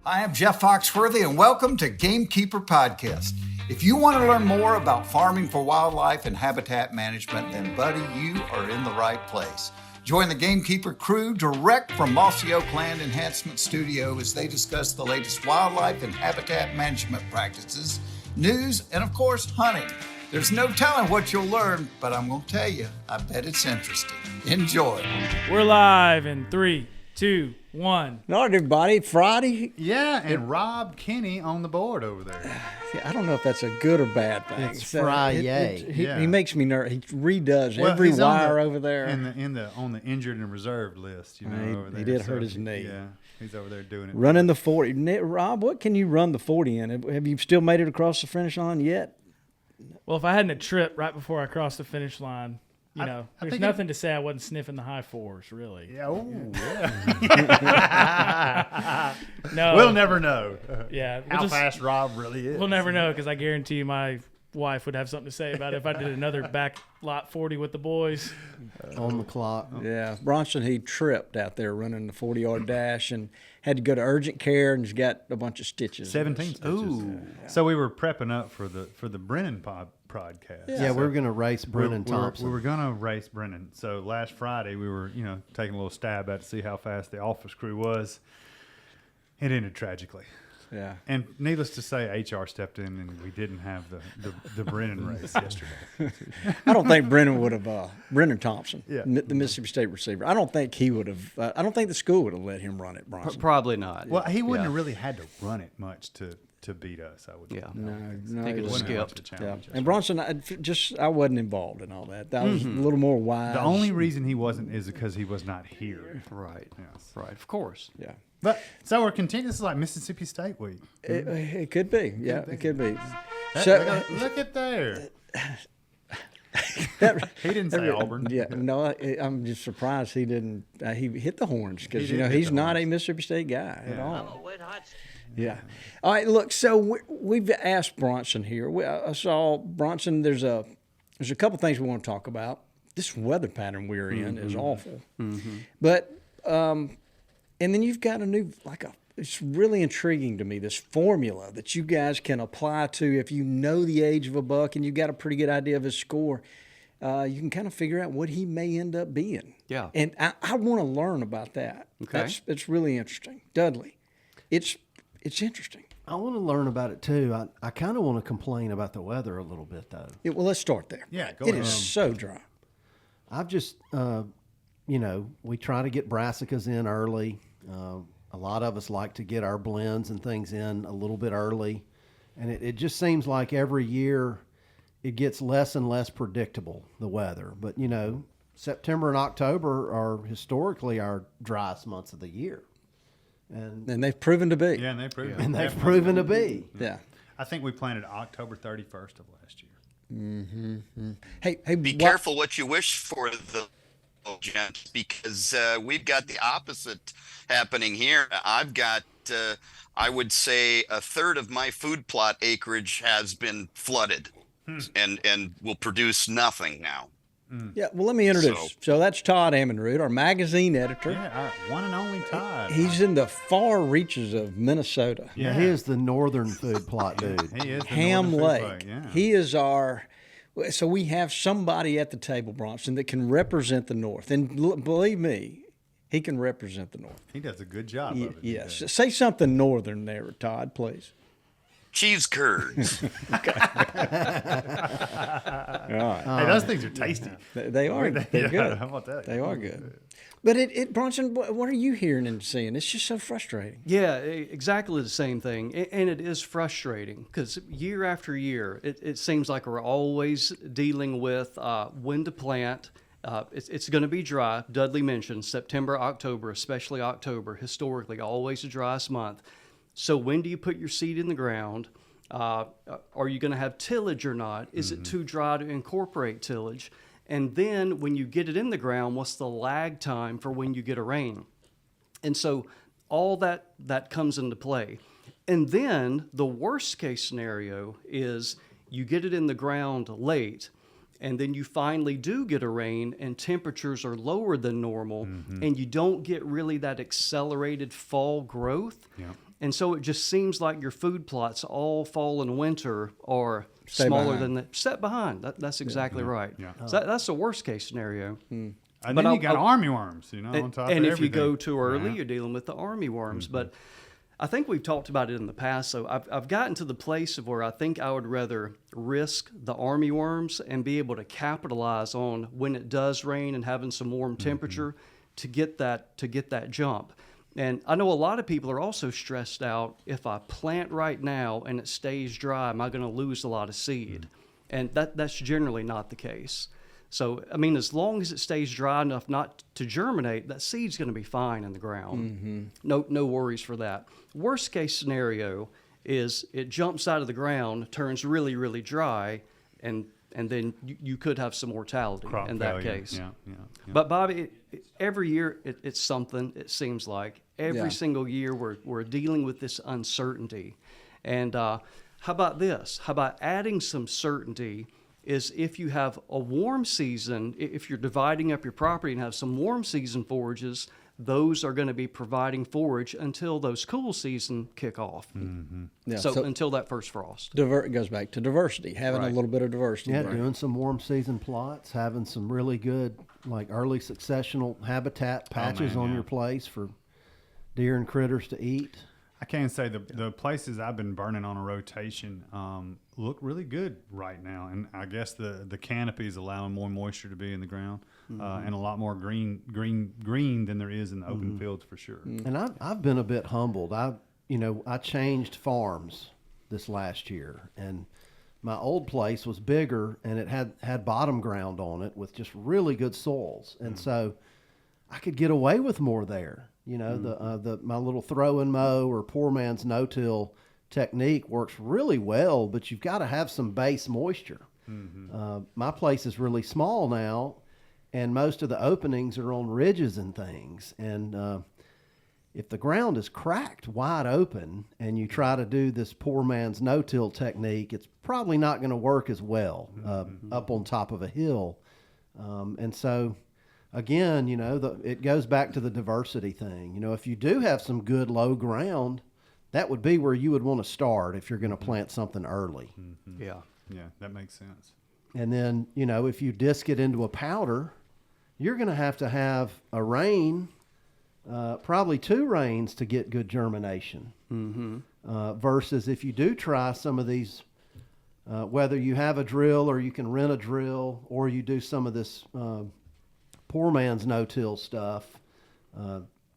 I am Jeff Foxworthy, and welcome to Gamekeeper Podcast. If you want to learn more about farming for wildlife and habitat management, then, buddy, you are in the right place. Join the Gamekeeper crew direct from Mossy Oak Land Enhancement Studio as they discuss the latest wildlife and habitat management practices, news, and, of course, hunting. There's no telling what you'll learn, but I'm going to tell you, I bet it's interesting. Enjoy. We're live in 3, 2, 1. All right, everybody. Friday. Yeah, and Rob Kenny on the board over there. See, I don't know if that's a good or bad thing. It's Friday. He makes me nervous. He redoes every wire over there. On the injured and reserved list, you know. Over there. He did hurt his knee. Yeah, he's over there doing it. Running the 40. Rob, what can you run the 40 in? Have you still made it across the finish line yet? Well, if I hadn't a trip right before I crossed the finish line, there's nothing to say I wasn't sniffing the high fours, really. Yeah, yeah. No, we'll never know. Yeah, how fast Rob really is. We'll never know because I guarantee you my wife would have something to say about it if I did another back lot 40 with the boys. On the clock. Yeah, Bronson, he tripped out there running the 40-yard dash and had to go to urgent care and he's got a bunch of stitches. 17 stitches. Ooh. Yeah. So we were prepping up for the Brennan podcast. Yeah, we were going to race Brennan Thompson. We were going to race Brennan. So last Friday we were, taking a little stab at to see how fast the office crew was. It ended tragically. Yeah. And needless to say, HR stepped in and we didn't have the Brennan race yesterday. I don't think Brennan would have, Brennan Thompson, yeah. the Mississippi State receiver. I don't think he would have, I don't think the school would have let him run it, Bronson. Probably not. Well, he wouldn't have really had to run it much to beat us, I would think. No, he could have skipped. Yeah. And Bronson, I wasn't involved in all that. That was a little more wise. The only reason he wasn't is because he was not here. Right. Yes. Right. Of course. Yeah. But so we're continuing. This is like Mississippi State week. It could be. Yeah, it could be. Look at there. He didn't say Auburn. Yeah, no, I'm just surprised he didn't. He hit the horns because he's not a Mississippi State guy at all. Yeah. All right. Look. So we've asked Bronson here. I saw Bronson. There's a couple things we want to talk about. This weather pattern we're in is awful. Mm-hmm. But and then you've got a new it's really intriguing to me, this formula that you guys can apply to if you know the age of a buck and you've got a pretty good idea of his score. You can kind of figure out what he may end up being. Yeah. And I want to learn about that. Okay. It's really interesting. Dudley, it's interesting. I want to learn about it too. I kind of want to complain about the weather a little bit though. Well, let's start there. Yeah, go ahead. ahead. It is so dry. I've just, we try to get brassicas in early. A lot of us like to get our blends and things in a little bit early. And it just seems like every year it gets less and less predictable, the weather. But, September and October are historically our driest months of the year. And they've proven to be. Yeah, and they've proven. And they've proven to be. Yeah. I think we planted October 31st of last year. Mm-hmm. Hey, be careful what you wish for, gents, because we've got the opposite happening here. I've got, I would say, a third of my food plot acreage has been flooded and will produce nothing now. Yeah, well, let me introduce. So that's Todd Ammonroot, our magazine editor. Yeah, our one and only Todd. He's in the far reaches of Minnesota. Yeah, he is the northern food plot dude. He is the Ham northern Lake. food plot, yeah. He is our. So we have somebody at the table, Bronson, that can represent the North, and believe me, he can represent the North. He does a good job of it. Yes. Say something northern there, Todd, please. Cheese curds. All right. Hey, those things are tasty. They are. They're good. How about that? They are good. But Bronson, what are you hearing and seeing? It's just so frustrating. Yeah, exactly the same thing. And it is frustrating because year after year, it seems like we're always dealing with when to plant. It's going to be dry. Dudley mentioned September, October, especially October, historically always the driest month. So when do you put your seed in the ground? Are you going to have tillage or not? Is it too dry to incorporate tillage? And then when you get it in the ground, what's the lag time for when you get a rain? And so all that comes into play. And then the worst case scenario is you get it in the ground late, and then you finally do get a rain and temperatures are lower than normal, and you don't get really that accelerated fall growth. Yeah. And so it just seems like your food plots all fall in winter are Stay smaller behind. than the set behind. That's exactly right. Yeah. So that's the worst case scenario. And But then I'll- you got I'll- army worms, on top And of if everything. you go too early, Yeah. you're dealing with the army worms. But I think we've talked about it in the past. So I've gotten to the place of where I think I would rather risk the army worms and be able to capitalize on when it does rain and having some warm temperature to get that jump. And I know a lot of people are also stressed out. If I plant right now and it stays dry, am I going to lose a lot of seed? And that's generally not the case. So, I mean, as long as it stays dry enough not to germinate, that seed's going to be fine in the ground. No worries for that. Worst case scenario is it jumps out of the ground, turns really, really dry, and then you could have some mortality Crop in that failure. case. Yeah. But Bobby, every year it's something. It seems like every Yeah. single year we're dealing with this uncertainty. And how about this? How about adding some certainty? Is if you have a warm season, if you're dividing up your property and have some warm season forages, those are going to be providing forage until those cool season kick off. Yeah, So so- until that first frost. It goes back to diversity, having a Right. little bit of diversity. Yeah, Right. doing some warm season plots, having some really good, like early successional habitat patches man, on yeah. your place for deer and critters to eat. I can say the places I've been burning on a rotation look really good right now, and I guess the canopy is allowing more moisture to be in the ground and a lot more green than there is in the open fields for sure. And I've been a bit humbled. I changed farms this last year, and my old place was bigger and it had bottom ground on it with just really good soils, and so I could get away with more there. My little throw and mow or poor man's no-till technique works really well, but you've got to have some base moisture. My place is really small now, and most of the openings are on ridges and things. And if the ground is cracked wide open and you try to do this poor man's no-till technique, it's probably not going to work as well up on top of a hill. And so, again, it goes back to the diversity thing. If you do have some good low ground, that would be where you would want to start if you're going to plant something early. Yeah. Yeah, that makes sense. And then, if you disc it into a powder, you're going to have a rain, probably 2 rains to get good germination. Versus if you do try some of these, whether you have a drill or you can rent a drill or you do some of this poor man's no-till stuff,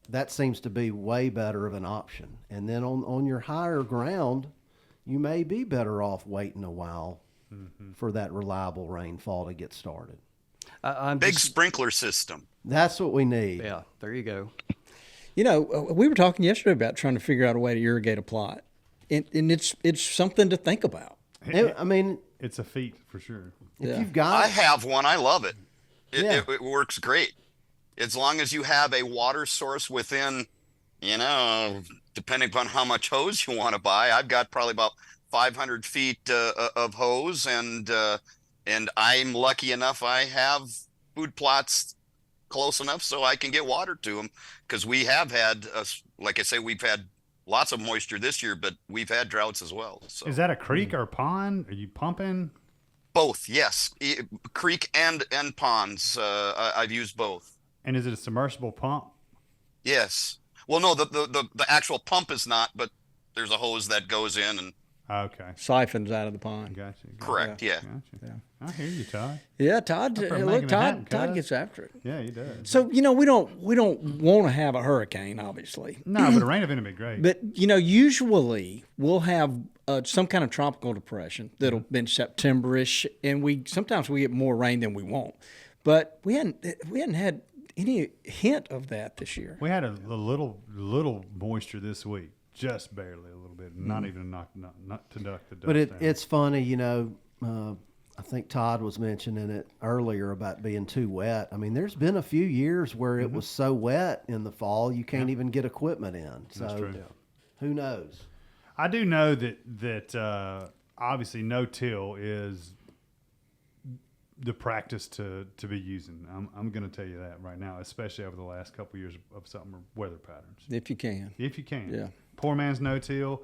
that seems to be way better of an option. And then on your higher ground, you may be better off waiting a while for that reliable rainfall to get started. Big sprinkler system. That's what we need. Yeah, there you go. We were talking yesterday about trying to figure out a way to irrigate a plot, and it's something to think about. It's a feat for sure. If Yeah. you've got I have one. I love it. Yeah. It works great. As long as you have a water source within, depending upon how much hose you want to buy. I've got probably about 500 feet of hose, and I'm lucky enough I have food plots close enough so I can get water to them, because we have had, like I say, we've had lots of moisture this year, but we've had droughts as well. So Is that a creek or a pond? Are you pumping? both, yes, creek and ponds. I've used both. And is it a submersible pump? Yes. Well, no, the actual pump is not, but there's a hose that goes in and Okay. Siphons out of the pond. Gotcha. correct. Yeah. Gotcha. I hear you, Todd. Yeah, Todd. Up there Look, making it happen, Todd cuz. gets after it. Yeah, he does. So we don't want to have a hurricane, obviously. No, but a rain event would be great. But usually we'll have some kind of tropical depression that'll be in September-ish, and sometimes we get more rain than we want. But we hadn't had any hint of that this year. We had a little moisture this week, just barely a little bit, not even not to duck the dust. But down. it's funny, I think Todd was mentioning it earlier about being too wet. I mean, there's been a few years where it was so wet in the fall you can't even get equipment in. So That's true. who knows? I do know that obviously no-till is the practice to be using. I'm going to tell you that right now, especially over the last couple of years of summer weather patterns. If you can. If you can. Yeah. poor man's no-till.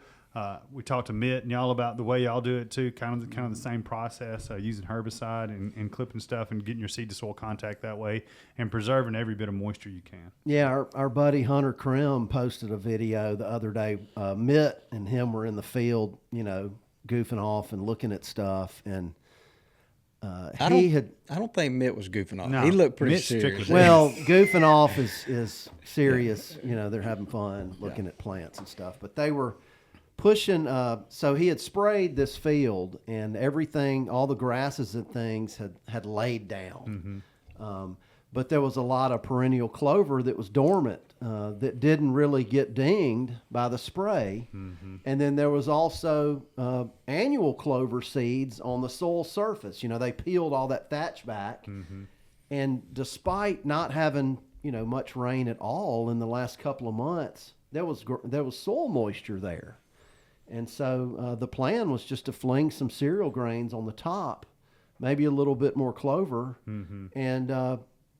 We talked to Mitt and y'all about the way y'all do it too, kind of the same process, using herbicide and clipping stuff and getting your seed to soil contact that way and preserving every bit of moisture you can. Yeah, our buddy Hunter Krim posted a video the other day. Mitt and him were in the field, goofing off and looking at stuff, and I don't think Mitt was goofing off. No, He looked pretty Mitt serious. Well, goofing off is serious. They're having fun looking at plants and stuff. But they were pushing. So he had sprayed this field, and everything, all the grasses and things had laid down. But there was a lot of perennial clover that was dormant that didn't really get dinged by the spray. And then there was also annual clover seeds on the soil surface. They peeled all that thatch back. And despite not having, much rain at all in the last couple of months, there was soil moisture there. And so the plan was just to fling some cereal grains on the top, maybe a little bit more clover,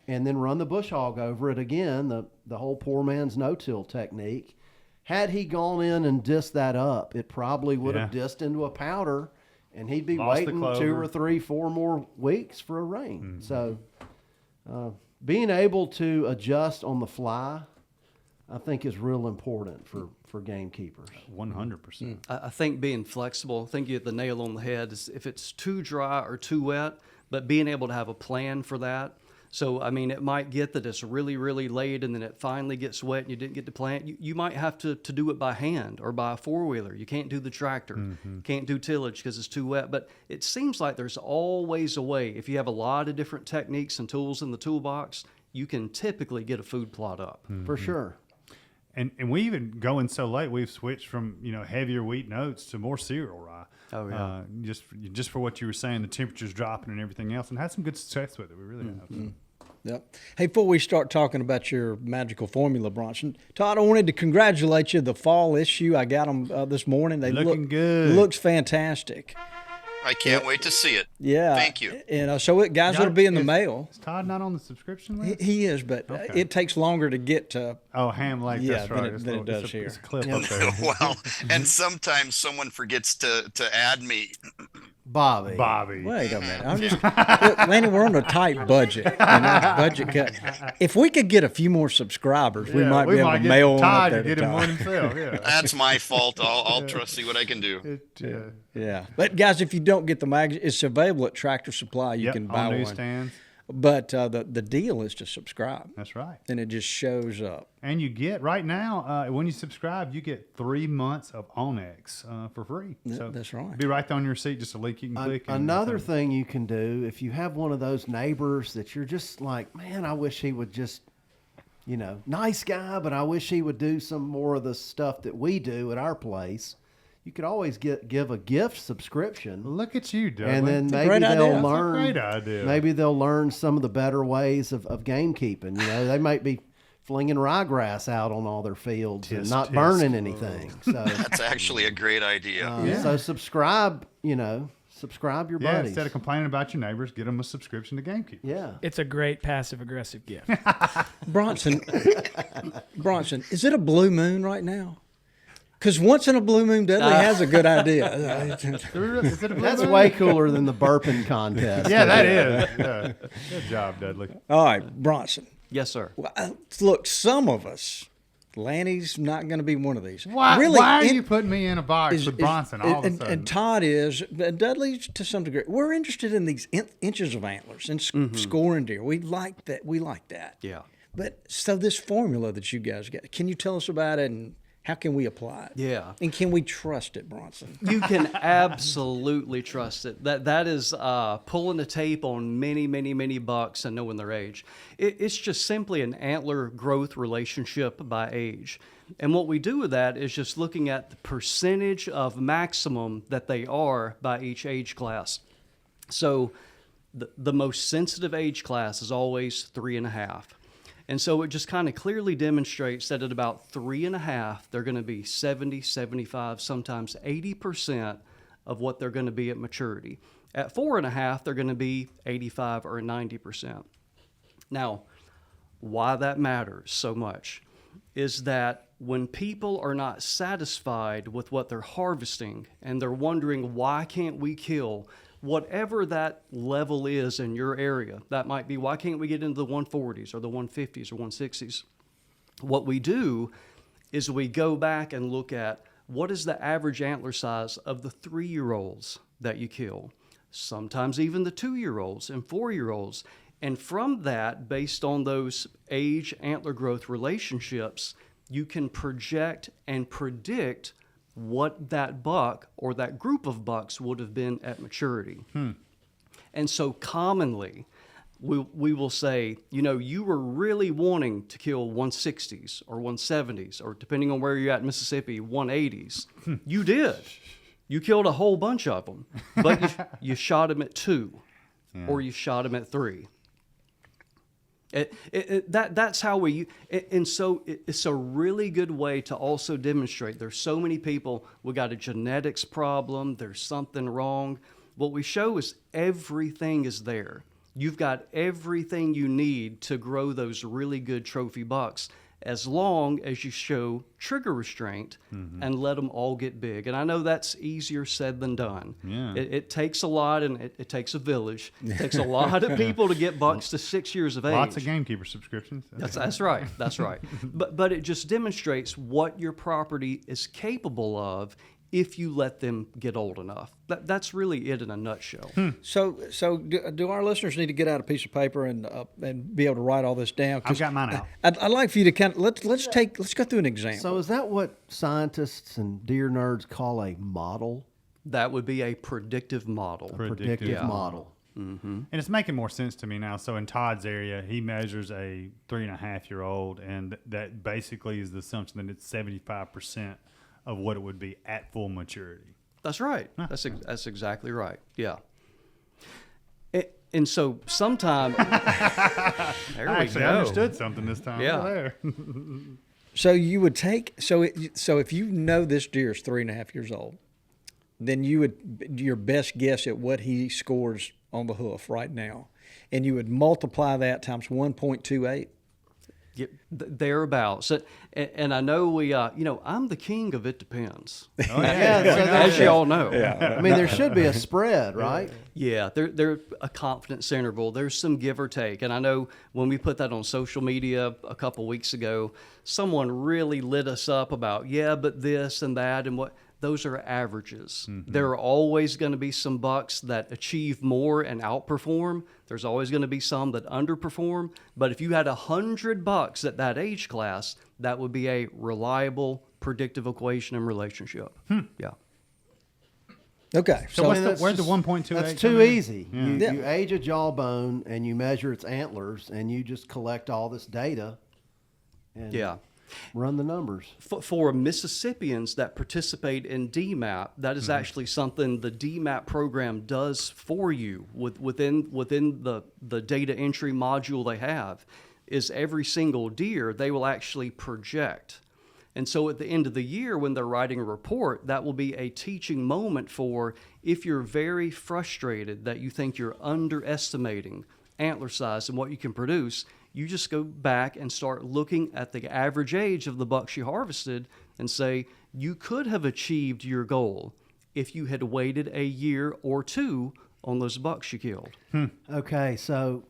and then run the bush hog over it again, the whole poor man's no-till technique. Had he gone in and dissed that up, it probably would have dissed into a powder, and he'd be waiting 2 or 3, 4 more weeks for a rain. So being able to adjust on the fly, I think, is real important for gamekeepers. 100%. I think being flexible, I think you hit the nail on the head. Is if it's too dry or too wet, but being able to have a plan for that. So, it might get that it's really, really late and then it finally gets wet and you didn't get to plant. You might have to do it by hand or by a four-wheeler. You can't do the tractor. You can't do tillage because it's too wet. But it seems like there's always a way. If you have a lot of different techniques and tools in the toolbox, you can typically get a food plot up. For sure. And we even going so late, we've switched from heavier wheat and oats to more cereal rye. Oh yeah. Just for what you were saying, the temperature's dropping and everything else, and had some good success with it. We really have. Yep. Hey, before we start talking about your magical formula, Bronson, Todd, I wanted to congratulate you. The fall issue, I got them this morning. They looking good. Looks fantastic. I can't wait to see it. Yeah. Thank you. And so it'll be in the mail. Is Todd not on the subscription list? He is, but Okay. it takes longer to get to. Oh, Ham Lake. Yeah, that's right. than it does here. It's a clip up there. Well, and sometimes someone forgets to add me. Bobby. Wait a minute. Look, Lanny, we're on a tight budget. Budget cut. If we could get a few more subscribers, we might be able to mail one up Todd there to to get him one Todd. himself. Yeah. That's my fault. I'll see what I can do. Yeah. But guys, if you don't get the magazine, it's available at Tractor Supply. You can buy on one. newsstands. But the deal is to subscribe. That's right. And it just shows up. And you get right now when you subscribe, you get 3 months of Onyx for free. So That's right. Be right there on your seat, just a link you can click. and Another thing you can do, if you have one of those neighbors that you're just like, man, I wish he would just, nice guy, but I wish he would do some more of the stuff that we do at our place. You could always give a gift subscription. Look at you, Doug. And then maybe great idea. they'll That's a learn. great idea. Maybe they'll learn some of the better ways of gamekeeping. They might be flinging ryegrass out on all their fields and not burning anything. So That's actually a great idea. so subscribe. Subscribe your buddies. Instead of complaining about your neighbors, get them a subscription to Gamekeeper. Yeah. It's a great passive-aggressive gift. Bronson, is it a blue moon right now? Because once in a blue moon, Dudley has a good idea. Is it a blue That's moon? way cooler than the burping contest. Yeah, that is. Yeah. Good job, Dudley. All right, Bronson. Yes, sir. Well, look, some of us, Lanny's not going to be one of these. Why are it- you putting me in a box with Bronson all of a sudden? And Todd is, Dudley to some degree. We're interested in these inches of antlers and scoring deer. We like that. Yeah. But so this formula that you guys got, can you tell us about it and how can we apply it? Yeah. And can we trust it, Bronson? You can absolutely trust it. That is pulling the tape on many, many, many bucks and knowing their age. It's just simply an antler growth relationship by age. And what we do with that is just looking at the percentage of maximum that they are by each age class. So the most sensitive age class is always 3.5. And so it just kind of clearly demonstrates that at about 3.5, they're going to be 70, 75, sometimes 80% of what they're going to be at maturity. At 4.5, they're going to be 85 or 90%. Now, why that matters so much is that when people are not satisfied with what they're harvesting and they're wondering, why can't we kill whatever that level is in your area? That might be, why can't we get into the 140s or the 150s or 160s? What we do is we go back and look at what is the average antler size of the 3-year-olds that you kill, sometimes even the 2-year-olds and 4-year-olds. And from that, based on those age antler growth relationships, you can project and predict what that buck or that group of bucks would have been at maturity. And so commonly, we will say, you were really wanting to kill 160s or 170s, or depending on where you're at in Mississippi, 180s. You did. You killed a whole bunch of them, but you shot them at 2, or you shot them at 3. That's how we, and so it's a really good way to also demonstrate. There's so many people, we got a genetics problem, there's something wrong. What we show is everything is there. You've got everything you need to grow those really good trophy bucks, as long as you show trigger restraint and let them all get big. And I know that's easier said than done. Yeah. It takes a lot, and it takes a village. It takes a lot of people to get bucks to 6 years of age. Lots of Gamekeeper subscriptions. That's right. That's right. But it just demonstrates what your property is capable of if you let them get old enough. That's really it in a nutshell. So do our listeners need to get out a piece of paper and be able to write all this down? I've got mine out. I'd like for you to kind of let's go through an example. So is that what scientists and deer nerds call a model? That would be a predictive model. Predictive model. And it's making more sense to me now. So in Todd's area, he measures a 3.5-year-old, and that basically is the assumption that it's 75% of what it would be at full maturity. That's right. That's exactly right. Yeah. And so sometime I understood something this time. Yeah. There. So you would take so if you know this deer is 3.5 years old, then you would your best guess at what he scores on the hoof right now, and you would multiply that times 1.28. Yep, thereabouts. And I know I'm the king of it depends. Oh, yeah. As you all know. I mean, there should be a spread, right? Yeah, there's a confidence interval. There's some give or take. And I know when we put that on social media a couple weeks ago, someone really lit us up about, but this and that and what. Those are averages. There are always going to be some bucks that achieve more and outperform. There's always going to be some that underperform. But if you had 100 bucks at that age class, that would be a reliable predictive equation and relationship. Yeah. Okay. So where's the 1.28? That's too easy. You age a jawbone and you measure its antlers and you just collect all this data and run the numbers. For Mississippians that participate in DMAP, that is actually something the DMAP program does for you within the data entry module they have, is every single deer they will actually project. And so at the end of the year when they're writing a report, that will be a teaching moment for if you're very frustrated that you think you're underestimating antler size and what you can produce, you just go back and start looking at the average age of the bucks you harvested and say, you could have achieved your goal if you had waited a year or 2 on those bucks you killed. Okay, so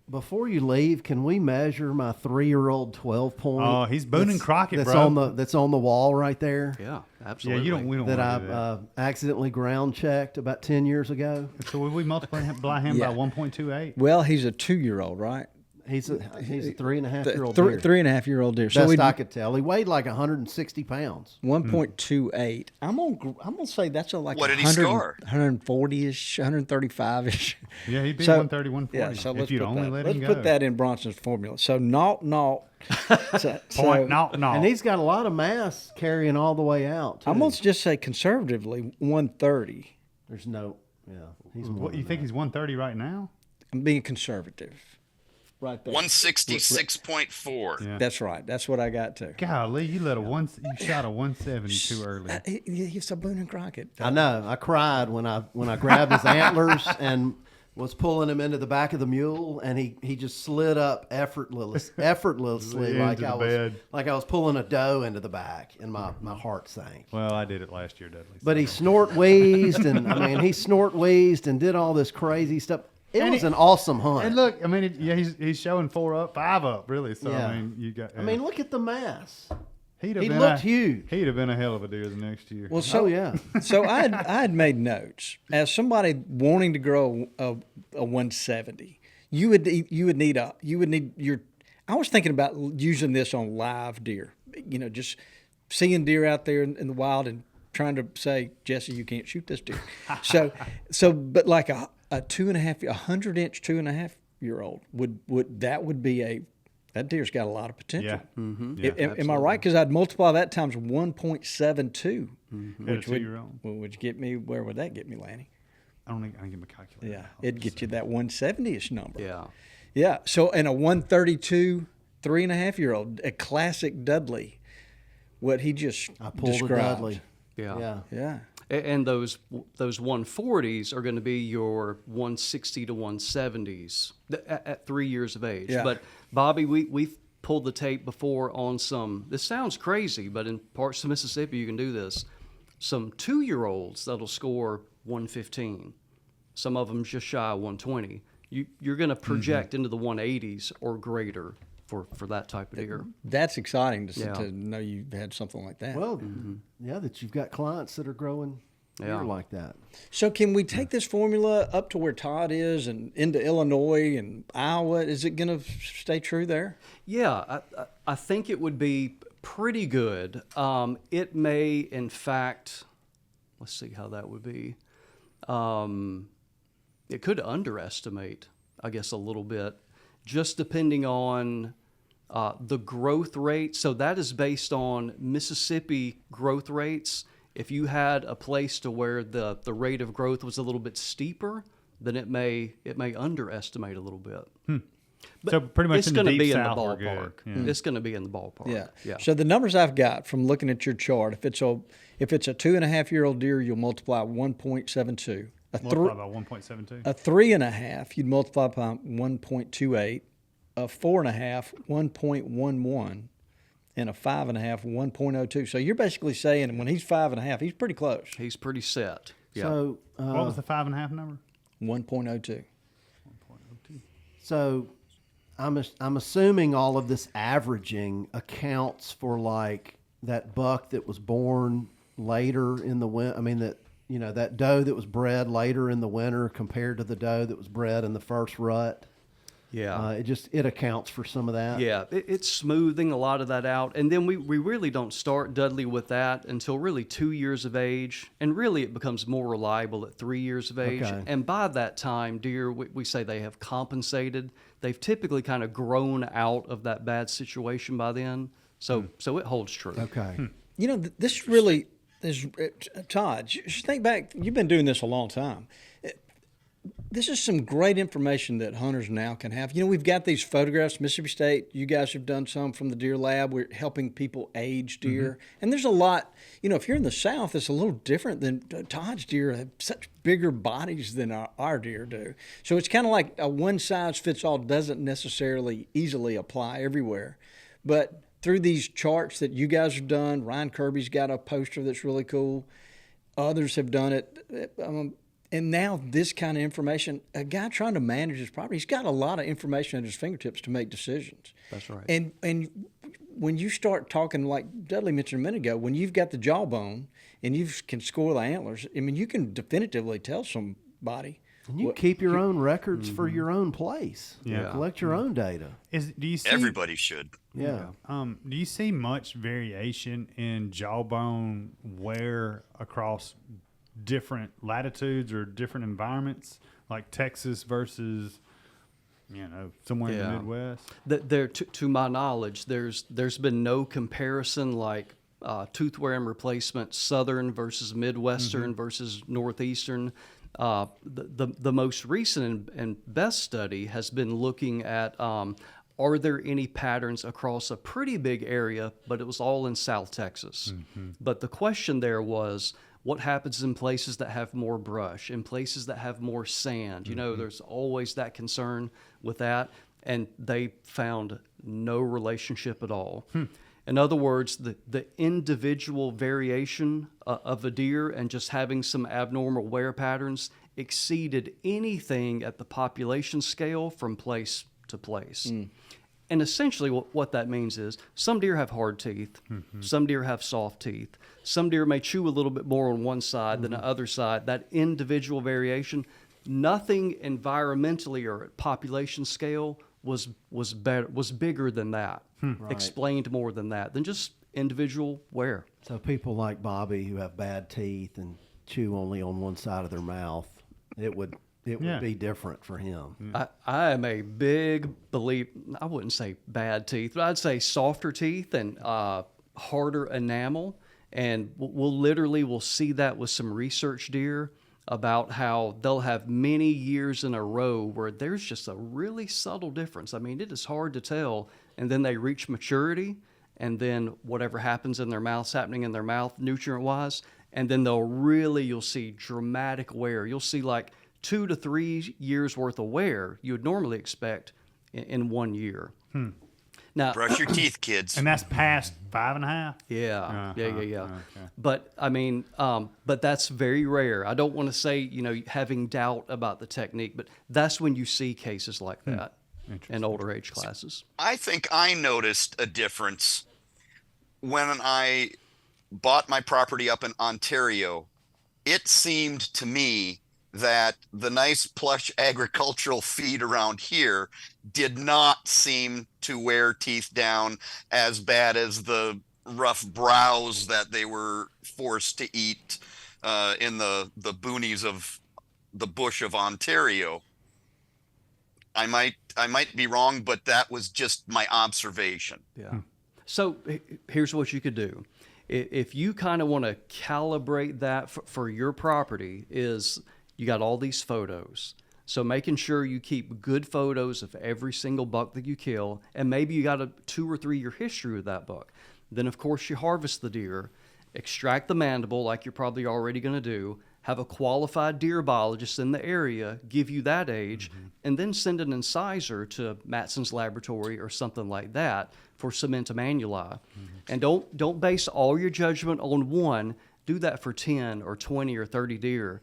before you leave, can we measure my 3-year-old 12-point? Oh, he's Boone and Crockett, bro. That's on the wall right there. Yeah, absolutely. Yeah, we don't that want to I do that. accidentally ground checked about 10 years ago. So would we multiply him by 1.28? Well, he's a 2-year-old, right? He's a 3.5-year-old deer. deer. 3.5-year-old deer. So Best I could tell. He weighed like 160 pounds. 1.28. I'm gonna say that's like What did he score? 140-ish, 135-ish. Yeah, he'd be So- 130, 140. Yeah, so let's if you'd put only that. let Let's him put go. that in Bronson's formula. So 0.0. Point, no. And he's got a lot of mass carrying all the way out, too. I'm gonna just say conservatively 130. There's no, he's more What, than you think that. Uh, he's 130 right now? I'm being conservative. Right there. 166.4. Yeah. That's right. That's what I got to. Golly, you shot a 170 too early. He's a Boone and Crockett. I know. I cried when I grabbed his antlers and was pulling him into the back of the mule, and he just slid up effortlessly like I was pulling a doe into the back, and my heart sank. Well, I did it last year, Dudley. But he snort wheezed, and he snort wheezed and did all this crazy stuff. It was an awesome hunt. And look, I mean, he's showing 4 up, 5 up, really. So Yeah. I mean, you got. I mean, look at the mass. He looked huge. He'd have been a hell of a deer the next year. Well, so yeah. So I had made notes as somebody wanting to grow a 170. You would need your. I was thinking about using this on live deer. Just seeing deer out there in the wild and trying to say, Jesse, you can't shoot this deer. But like a 100-inch 2.5-year-old would be that deer's got a lot of potential. Yeah. Mm-hmm. Yeah, Am I right? Because I'd multiply that times 1.72, Which which get me, where would that get me, Lanny? I don't think I can get my calculator. Yeah, it'd get you that 170-ish number. Yeah. Yeah. So, in a 132 3.5-year-old, a classic Dudley, what he just I pulled described. a Dudley. Yeah. Yeah. And those 140s are going to be your 160 to 170s at 3 years of age. Yeah. But Bobby, we've pulled the tape before on some. This sounds crazy, but in parts of Mississippi you can do this. Some 2-year-olds that'll score 115. Some of them just shy of 120. You're going to project into the 180s or greater for that type of deer. That's exciting to Yeah. to know you had something like that. Well, yeah, that you've got clients that are growing deer like that. So can we take this formula up to where Todd is and into Illinois and Iowa? Is it going to stay true there? Yeah, I think it would be pretty good. It may, in fact, let's see how that would be. It could underestimate, I guess, a little bit, just depending on the growth rate. So that is based on Mississippi growth rates. If you had a place to where the rate of growth was a little bit steeper, then it may underestimate a little bit. But So pretty much it's in the going to deep be in the south, we're good. ballpark. Yeah. It's going to be in the ballpark. Yeah. So the numbers I've got from looking at your chart, if it's a 2.5-year-old deer, you'll multiply 1.72. Multiply by 1.72. A 3.5, you'd multiply by 1.28. A 4.5, 1.11, and a 5.5, 1.02. So you're basically saying when he's 5.5, he's pretty close. He's pretty set. Yeah. So What was the 5.5 number? 1.02. So I'm assuming all of this averaging accounts for like that buck that was born later in the winter. I mean that doe that was bred later in the winter compared to the doe that was bred in the first rut. Yeah. It accounts for some of that. Yeah, it's smoothing a lot of that out. And then we really don't start Dudley with that until really 2 years of age. And really it becomes more reliable at 3 years of age. Okay. And by that time, deer, we say they have compensated. They've typically kind of grown out of that bad situation by then. So it holds true. Okay. This really is, Todd, just think back, you've been doing this a long time. This is some great information that hunters now can have. We've got these photographs, Mississippi State. You guys have done some from the Deer Lab. We're helping people age deer. And there's a lot, if you're in the South, it's a little different than Todd's deer have such bigger bodies than our deer do. So it's kind of like a one-size-fits-all doesn't necessarily easily apply everywhere. But through these charts that you guys have done, Ryan Kirby's got a poster that's really cool. Others have done it. And now this kind of information, a guy trying to manage his property, he's got a lot of information at his fingertips to make decisions. That's right. And when you start talking, like Dudley mentioned a minute ago, when you've got the jawbone and you can score the antlers, I mean, you can definitively tell somebody. And you keep your own records for your own place. Yeah. Collect your own data. Do you see Everybody should. Yeah. Do you see much variation in jawbone wear across different latitudes or different environments, like Texas versus somewhere in the Midwest? There, to my knowledge, there's been no comparison like tooth wearing replacement, southern versus midwestern versus northeastern. The most recent and best study has been looking at are there any patterns across a pretty big area, but it was all in South Texas. But the question there was what happens in places that have more brush, in places that have more sand. You know, there's always that concern with that. And they found no relationship at all. In other words, the individual variation of a deer and just having some abnormal wear patterns exceeded anything at the population scale from place to place. And essentially what that means is some deer have hard teeth, some deer have soft teeth, some deer may chew a little bit more on one side than the other side. That individual variation, nothing environmentally or at population scale was bigger than that, explained more than that, than just individual wear. So people like Bobby who have bad teeth and chew only on one side of their mouth, it would be different for him. I am a big believer, I wouldn't say bad teeth, but I'd say softer teeth and harder enamel. And we'll see that with some research deer about how they'll have many years in a row where there's just a really subtle difference. I mean, it is hard to tell. And then they reach maturity, and then whatever happens in their mouth's happening in their mouth, nutrient-wise, and then you'll see dramatic wear. You'll see like 2 to 3 years worth of wear you would normally expect in 1 year. Now, Brush your teeth, kids. And that's past 5.5. Yeah. Okay. But I mean, but that's very rare. I don't want to say, having doubt about the technique, but that's when you see cases like that in older age classes. I think I noticed a difference when I bought my property up in Ontario. It seemed to me that the nice plush agricultural feed around here did not seem to wear teeth down as bad as the rough browse that they were forced to eat in the boonies of the bush of Ontario. I might be wrong, but that was just my observation. Yeah. So here's what you could do. If you kind of want to calibrate that for your property is you got all these photos. So making sure you keep good photos of every single buck that you kill, and maybe you got a 2 or 3 year history with that buck. Then of course you harvest the deer, extract the mandible like you're probably already going to do, have a qualified deer biologist in the area give you that age, and then send an incisor to Matson's laboratory or something like that for cementa annuli. And don't base all your judgment on one. Do that for 10 or 20 or 30 deer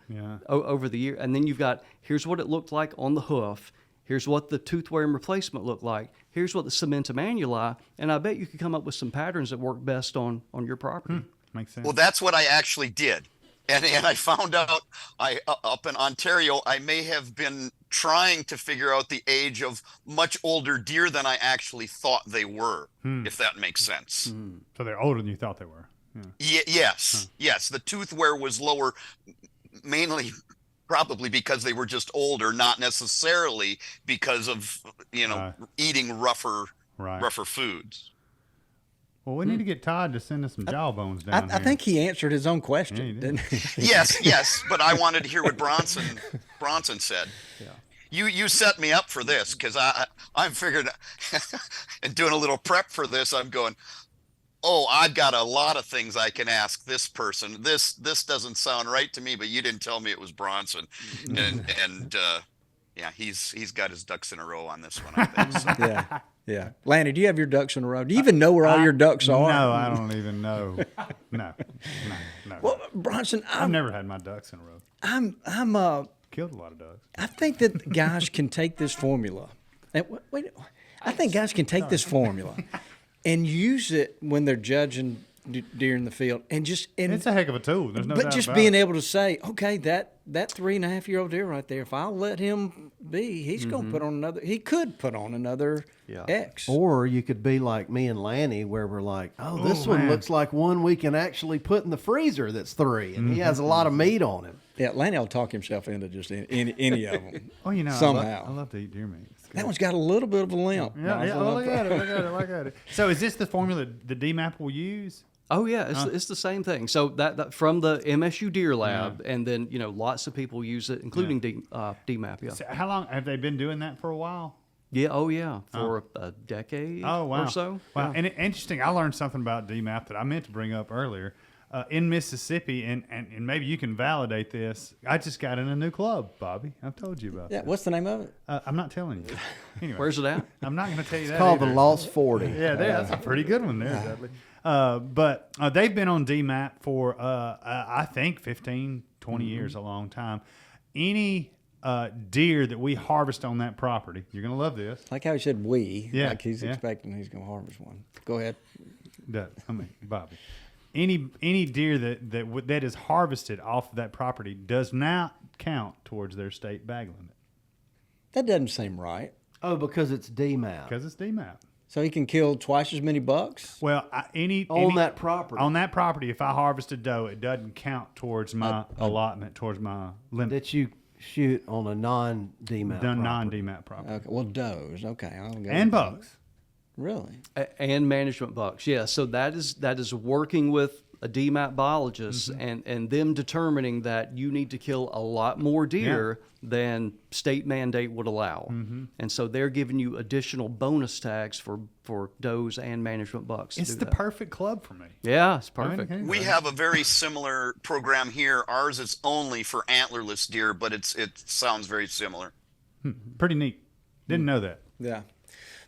over the year. And then you've got, here's what it looked like on the hoof. Here's what the tooth wearing replacement looked like. Here's what the cementa annuli. And I bet you could come up with some patterns that work best on your property. Makes sense. Well, that's what I actually did. And I found out up in Ontario, I may have been trying to figure out the age of much older deer than I actually thought they were, if that makes sense. So they're older than you thought they were. Yes. The tooth wear was lower, mainly probably because they were just older, not necessarily because of eating rougher foods. Well, we need to get Todd to send us some jawbones down here. I think he answered his own question, didn't he? Yes, but I wanted to hear what Bronson said. Yeah. You set me up for this because I'm figured and doing a little prep for this. I'm going, I've got a lot of things I can ask this person. This doesn't sound right to me, but you didn't tell me it was Bronson, and he's got his ducks in a row on this one. I think. So. Yeah. Lanny, do you have your ducks in a row? Do you even know where all your ducks are? No, I don't even know. No. Well, Bronson, I've never had my ducks in a row. I'm killed a lot of ducks. I think that guys can take this formula. And I think guys can take this formula and use it when they're judging deer in the field, and it's a heck of a tool. There's no doubt about it. But just being able to say, okay, that 3.5-year-old deer right there, if I'll let him be, he's going to put on another. He could put on another X. Or you could be like me and Lanny, where we're like, this one looks like one we can actually put in the freezer. That's 3, and he has a lot of meat on him. Yeah, Lanny will talk himself into just any of them. Somehow. I love to eat deer meat. That one's got a little bit of a limp. Look at it. So is this the formula the DMAP will use? Oh yeah, it's the same thing. So that from the MSU Deer Lab, and then lots of people use it, including DMAP. Yeah. So how long have they been doing that for a while? Yeah. Oh yeah, for a decade. Or so. Wow. Yeah. And interesting. I learned something about DMAP that I meant to bring up earlier. in Mississippi, and maybe you can validate this. I just got in a new club, Bobby. I've told you about Yeah, that. what's the name of it? I'm not telling you. Anyway, Where's it at? I'm not going to tell you that. Called the either. Lost 40. Yeah, that's a pretty good one there, Dudley. But they've been on DMAP for, I think, 15, 20 years, a long time. Any deer that we harvest on that property, you're going to love this. Like how he said we. Yeah, Like he's yeah. expecting he's going to harvest one. Go ahead. Bobby. Any deer that is harvested off of that property does not count towards their state bag limit That doesn't seem right. Oh, because it's DMAP. because it's DMAP. So he can kill twice as many bucks? Well, On that property. On that property, if I harvest a doe, it doesn't count towards my allotment, towards my limit. That you shoot on a non-DMAP Done property. non-DMAP property. Okay. Well, does. Okay. I'll go And with that. bucks. Really? And management bucks, yeah. So that is working with a DMAP biologist and them determining that you need to kill a lot more deer than state mandate would allow. And so they're giving you additional bonus tags for does and management bucks. to It's do the that. perfect club for me. Yeah, it's perfect. We have a very similar program here. Ours is only for antlerless deer, but it sounds very similar. Pretty neat. Didn't know that. Yeah.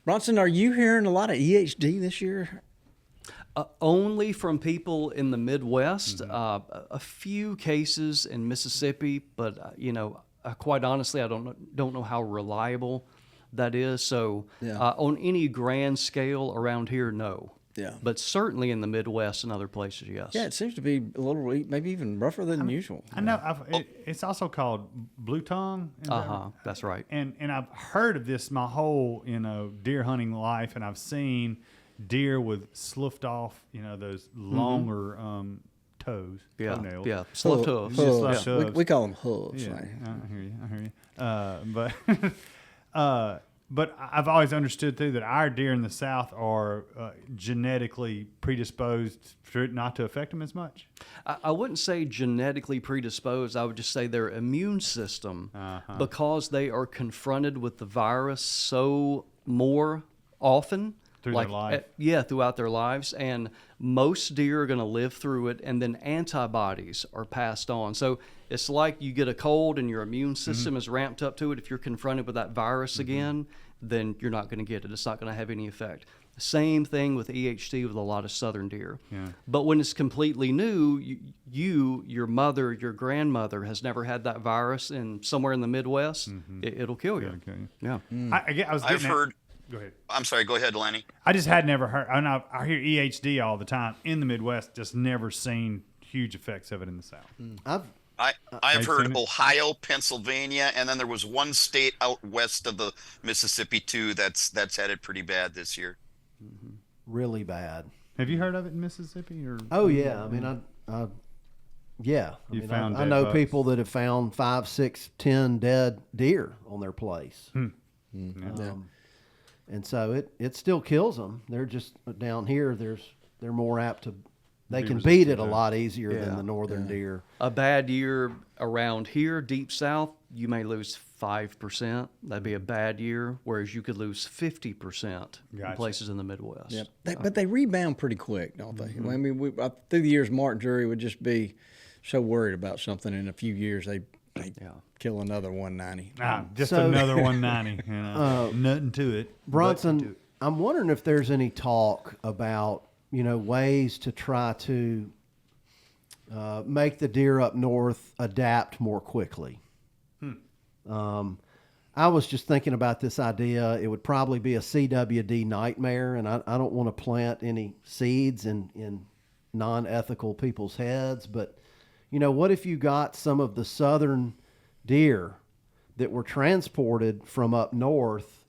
Bronson, are you hearing a lot of EHD this year? Only from people in the Midwest, a few cases in Mississippi, but quite honestly, I don't know how reliable that is. So on any grand scale around here, no. Yeah. But certainly in the Midwest and other places, yes. Yeah, it seems to be a little, maybe even rougher than usual. I know. It's also called blue tongue. Is that right? That's right. And I've heard of this my whole deer hunting life, and I've seen deer with sloughed off those longer toes, toenails. Yeah, slow toes. Just Hooves. like hooves. We call them hooves. Yeah, right? I hear you. But I've always understood too that our deer in the South are genetically predisposed for it not to affect them as much. I wouldn't say genetically predisposed. I would just say their immune system, because they are confronted with the virus so more often. Through their life. Throughout their lives. And most deer are going to live through it, and then antibodies are passed on. So it's like you get a cold and your immune system is ramped up to it. If you're confronted with that virus again, then you're not going to get it. It's not going to have any effect. Same thing with EHD with a lot of southern deer. Yeah. But when it's completely new, your mother, your grandmother has never had that virus, and somewhere in the Midwest, it'll kill you. Yeah. I've heard. Go ahead. I'm sorry. Go ahead, Lenny. I just had never heard. I hear EHD all the time in the Midwest. Just never seen huge effects of it in the South. I've heard seen it? Ohio, Pennsylvania, and then there was one state out west of the Mississippi too that's had it pretty bad this year. Really bad. Have you heard of it in Mississippi? Or Oh yeah, I mean, yeah. I know bucks. people that have found 5, 6, 10 dead deer on their place. And so it still kills them. They're just down here. They're more apt to. They can beat it a lot easier than the northern deer. A bad year around here, deep south, you may lose 5%. That'd be a bad year, whereas you could lose 50% in places in the Midwest. Yep. But they rebound pretty quick, don't they? I mean, through the years, Martin Drury would just be so worried about something. In a few years, they kill another 190. Just another 190. Nothing to it. Bronson, I'm wondering if there's any talk about ways to try to make the deer up north adapt more quickly. I was just thinking about this idea. It would probably be a CWD nightmare, and I don't want to plant any seeds in non-ethical people's heads, but what if you got some of the southern deer that were transported from up north,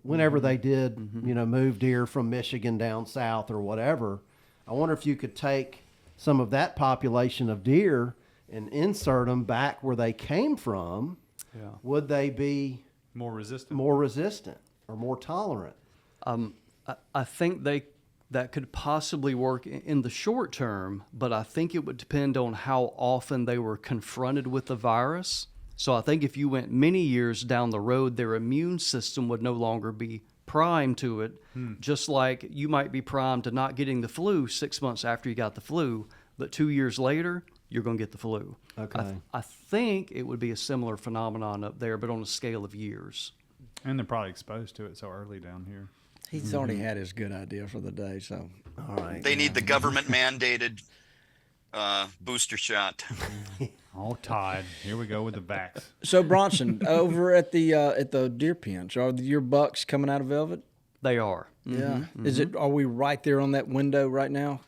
whenever they did, move deer from Michigan down south or whatever. I wonder if you could take some of that population of deer and insert them back where they came from. Yeah. Would they be more resistant or more tolerant? I think that could possibly work in the short term, but I think it would depend on how often they were confronted with the virus. So I think if you went many years down the road, their immune system would no longer be primed to it, just like you might be primed to not getting the flu 6 months after you got the flu, but 2 years later, you're going to get the flu. Okay. I think it would be a similar phenomenon up there, but on a scale of years. And they're probably exposed to it so early down here. He's already had his good idea for the day, so. All right. They need the government mandated booster shot. Oh, Todd, here we go with the vax. So Bronson, over at the deer pens, are your bucks coming out of velvet? They are. Yeah. Is it? Are we right there on that window right now?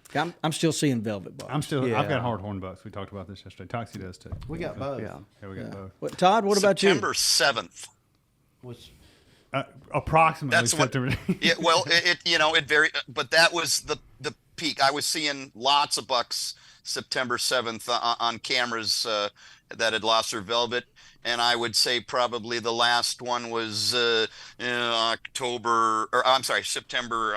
I'm still seeing velvet bucks. I've got hard horn bucks. We talked about this yesterday. Toxie does too. We got both. Yeah. Yeah, we got both. What, Todd? What about you? September 7th. Which, Approximately That's what. September. Yeah, well, it varied, but that was the peak. I was seeing lots of bucks September 7th on cameras that had lost their velvet, and I would say probably the last one was September.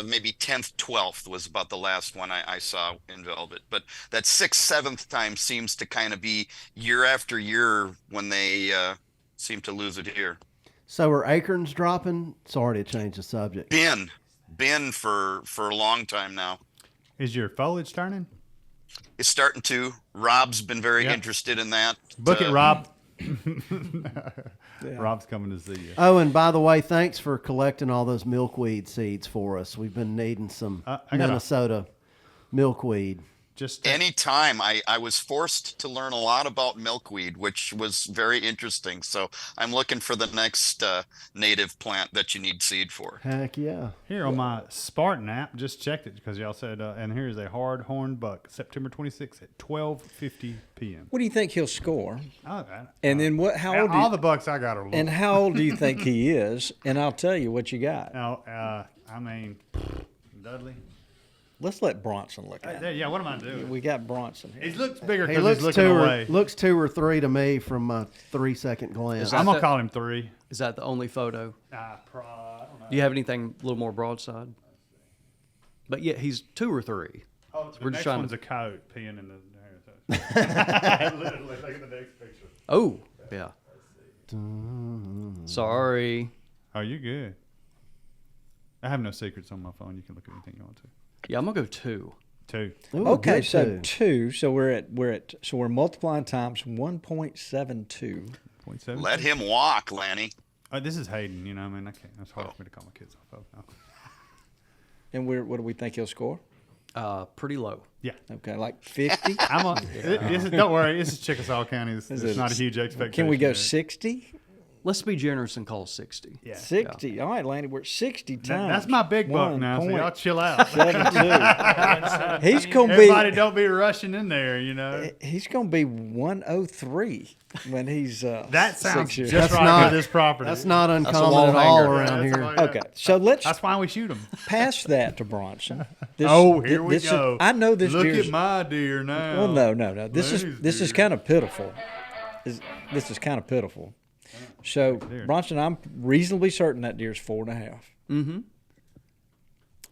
Maybe 10th, 12th was about the last one I saw in velvet. But that 6th, 7th time seems to kind of be year after year when they seem to lose it here. so are acorns dropping? Sorry to change the subject. Been for a long time now. Is your foliage turning? It's starting to. Rob's been very interested in that. Book it, Rob. Rob's coming to see you. Oh, and by the way, thanks for collecting all those milkweed seeds for us. We've been needing some Minnesota milkweed. Just Anytime I was forced to learn a lot about milkweed, which was very interesting. So I'm looking for the next native plant that you need seed for. Heck yeah. here on my Spartan app, just checked it because y'all said, and here's a hard horn buck, September 26th at 12:50 p.m. What do you think he'll score? Oh, And then what? How old? all the bucks I got are low. And how old do you think he is? And I'll tell you what you got. Now, I mean, Dudley. Let's let Bronson look at it. Yeah, what am I doing? We got Bronson here. He looks bigger He because looks he's looking away. looks 2 or 3 to me from a 3-second glance. I'm going to call him 3. Is that the only photo? I don't know. Do you have anything a little more broadside? But yeah, he's 2 or 3. Oh, the We're just next trying one's to- a coat peeing in the literally, look at the next picture. Oh, yeah. Sorry. Oh, you're good. I have no secrets on my phone. You can look at anything you want to. Yeah, I'm gonna go 2. 2. Ooh, Okay, good so too. 2. So we're multiplying times 1.72. 0.7. Let him walk, Lanny. This is Hayden. You know, I mean, I can't. It's hard for me to call my kids off of now. And what do we think he'll score? Pretty low. Yeah. Okay, like 50. I'm on. Don't worry. This is Chickasaw County. It's it- not a huge expectation. Can we go there. 60? Let's be generous and call 60. Yeah. 60. All right, Lanny, we're at 60 times. That's my big buck now. So y'all chill out. 1.72. He's gonna Everybody be. don't be rushing in there. You know. He's gonna be 103 when he's. That sounds 6 years. just That's right not- for this property. That's not a uncommon wall at all hanger. around That's here. all- Okay, so let's That's why we shoot them. pass that to Bronson. This- Here we this is- go. I know this Look deer's- at my deer now. Well, no. This is Lenny's deer. kind of pitiful. This is kind of pitiful. So Bronson, I'm reasonably certain that deer's 4.5. Mm-hmm.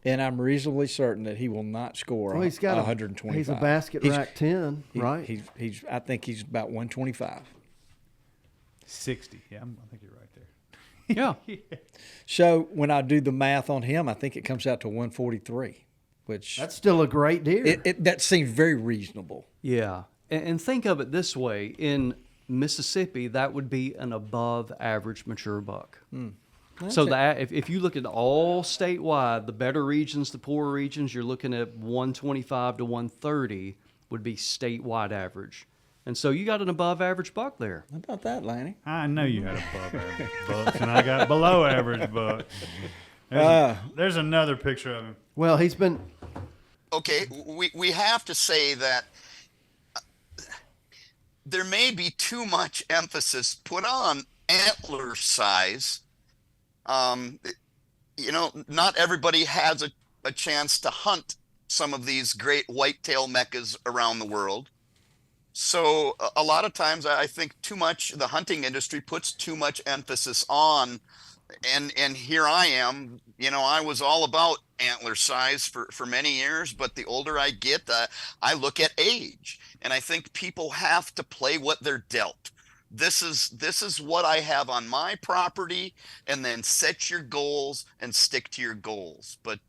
And I'm reasonably certain that he will not score Well, he's got 125. He's a basket rack 10, right? He's. I think he's about 125. 60. Yeah, I think you're right there. Yeah. So when I do the math on him, I think it comes out to 143, which That's still a great deer. that seems very reasonable. Yeah. And think of it this way. In Mississippi, that would be an above average mature buck. So if you look at all statewide, the better regions, the poorer regions, you're looking at 125 to 130 would be statewide average. And so you got an above average buck there. How about that, Lanny? I know you had above average bucks, and I got below average bucks. There's another picture of him. Well, he's been. Okay, we have to say that there may be too much emphasis put on antler size. Not everybody has a chance to hunt some of these great whitetail meccas around the world. So a lot of times I think the hunting industry puts too much emphasis on, and here I am, I was all about antler size for many years, but the older I get, I look at age, and I think people have to play what they're dealt. this is what I have on my property, and then set your goals and stick to your goals. But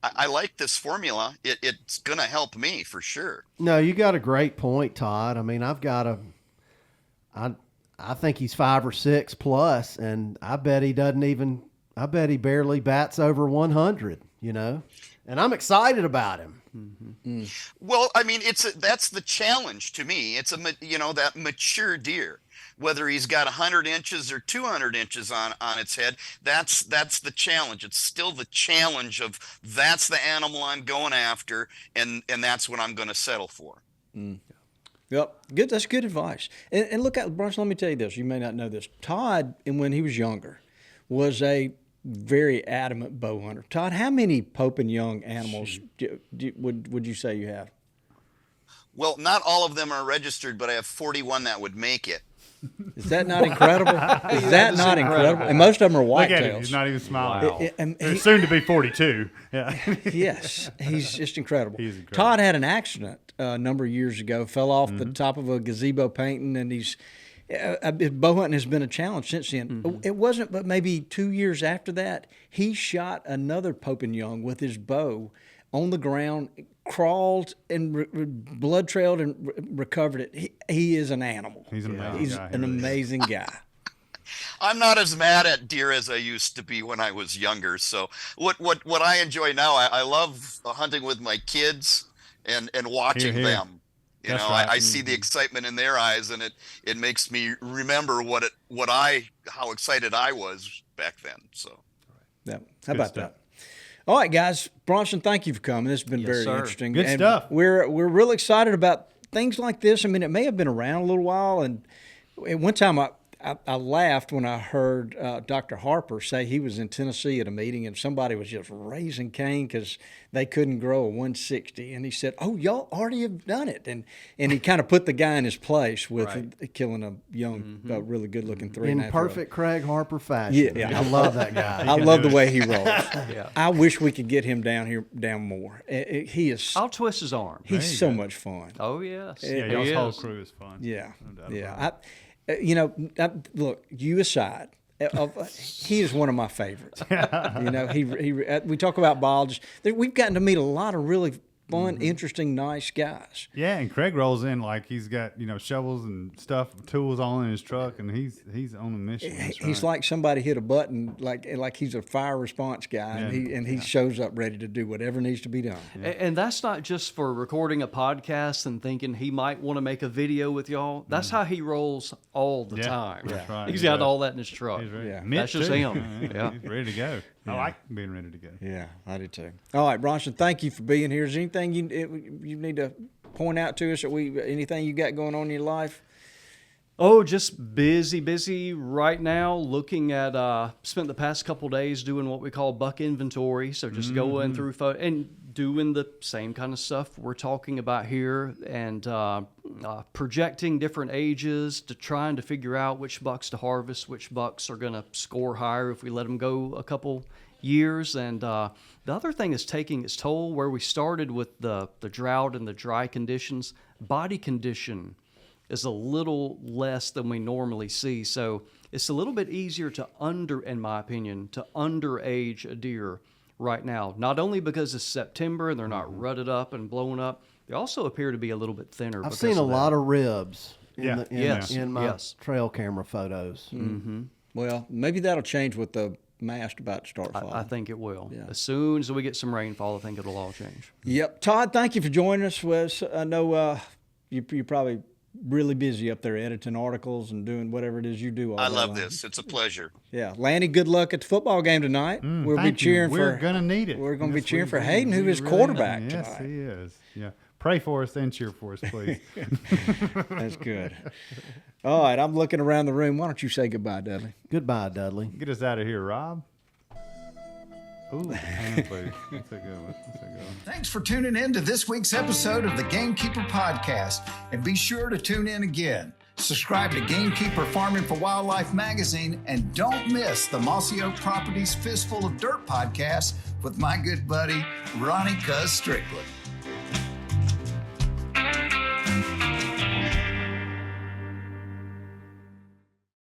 I like this formula. It's going to help me for sure. No, you got a great point, Todd. I mean, I think he's 5 or 6 plus, and I bet he barely bats over 100, and I'm excited about him. Mm-hmm. Well, I mean, that's the challenge to me. It's that mature deer, whether he's got 100 inches or 200 inches on its head. That's the challenge. It's still the challenge of that's the animal I'm going after, and that's what I'm going to settle for. Mm. Yep, good. That's good advice. And look at Bronson. Let me tell you this. You may not know this. Todd, when he was younger, was a very adamant bow hunter. Todd, how many Pope and Young animals would you say you have? Well, not all of them are registered, but I have 41 that would make it. Is that not incredible? Is that not incredible? And most of them are whitetails. Look at him. He's not even smiling. Wow. He's soon to be 42. Yeah. Yes, he's just incredible. He's incredible. Todd had an accident a number of years ago, fell off the top of a gazebo painting, and bow hunting has been a challenge since then. It wasn't but maybe 2 years after that, he shot another Pope and Young with his bow on the ground, crawled and blood trailed and recovered it. He is an animal. He's an amazing He's guy. an amazing guy. I'm not as mad at deer as I used to be when I was younger. So what I enjoy now, I love hunting with my kids and watching Here. them. You That's know, right. I see the excitement in their eyes, and it makes me remember how excited I was back then. So, Yeah. How about that? All right, guys. Bronson, thank you for coming. This has been very interesting. Good and stuff. We're real excited about things like this. I mean, it may have been around a little while, and at one time I laughed when I heard Dr. Harper say he was in Tennessee at a meeting and somebody was just raising Cain because they couldn't grow a 160. And he said, "Oh, y'all already have done it." And he kind of put the guy in his place with killing a young, really good-looking 3.5-year-old. In perfect Craig Harper fashion. Yeah. I love that guy. I love the way he rolls. I wish we could get him down more. He is. I'll twist his arm. He's so much fun. Oh, yes. Yeah, y'all's whole crew is fun. Yeah, No doubt yeah. about it. Look, you aside, he is one of my favorites. We talk about biologists. We've gotten to meet a lot of really fun, interesting, nice guys. Yeah, and Craig rolls in like he's got shovels and stuff, tools all in his truck, and he's on a mission. He's like somebody hit a button, like he's a fire response guy, and he shows up ready to do whatever needs to be done. Yeah. And that's not just for recording a podcast and thinking he might want to make a video with y'all. That's how he rolls all the time. That's right. He's got all that in his truck. He's ready. Yeah. That's just him. Yeah. He's ready to go. I like being ready to go. Yeah, I do too. All right, Bronson, thank you for being here. Is there anything you need to point out to us? Anything you got going on in your life? Oh, just busy right now. Looking at, spent the past couple days doing what we call buck inventory. So just going through and doing the same kind of stuff we're talking about here, and projecting different ages to trying to figure out which bucks to harvest, which bucks are going to score higher if we let them go a couple years. And the other thing is taking its toll. Where we started with the drought and the dry conditions, body condition is a little less than we normally see. So it's a little bit easier in my opinion, to underage a deer right now. Not only because it's September and they're not rutted up and blown up, they also appear to be a little bit thinner. I've seen a lot of ribs in my Yes. trail camera photos. Well, maybe that'll change with the mast about to start falling. I think it will. Yeah. As soon as we get some rainfall, I think it'll all change. Yep. Todd, thank you for joining us. I know you're probably really busy up there editing articles and doing whatever it is you do all I day love long. this. It's a pleasure. Yeah. Lanny, good luck at the football game tonight. We'll be cheering We're gonna need it. We're going to be Yes, cheering we for do. Hayden, who We is really quarterback do. Yes, tonight. he is. Yeah. Pray for us and cheer for us, please. That's good. All right, I'm looking around the room. Why don't you say goodbye, Dudley? Goodbye, Dudley. Get us out of here, Rob. Ooh, hand, please. That's a good one. Thanks for tuning in to this week's episode of the Gamekeeper podcast. And be sure to tune in again. Subscribe to Gamekeeper Farming for Wildlife magazine, and don't miss the Mossy Oak Properties Fistful of Dirt podcast with my good buddy, Ronnie Cuz Strickland.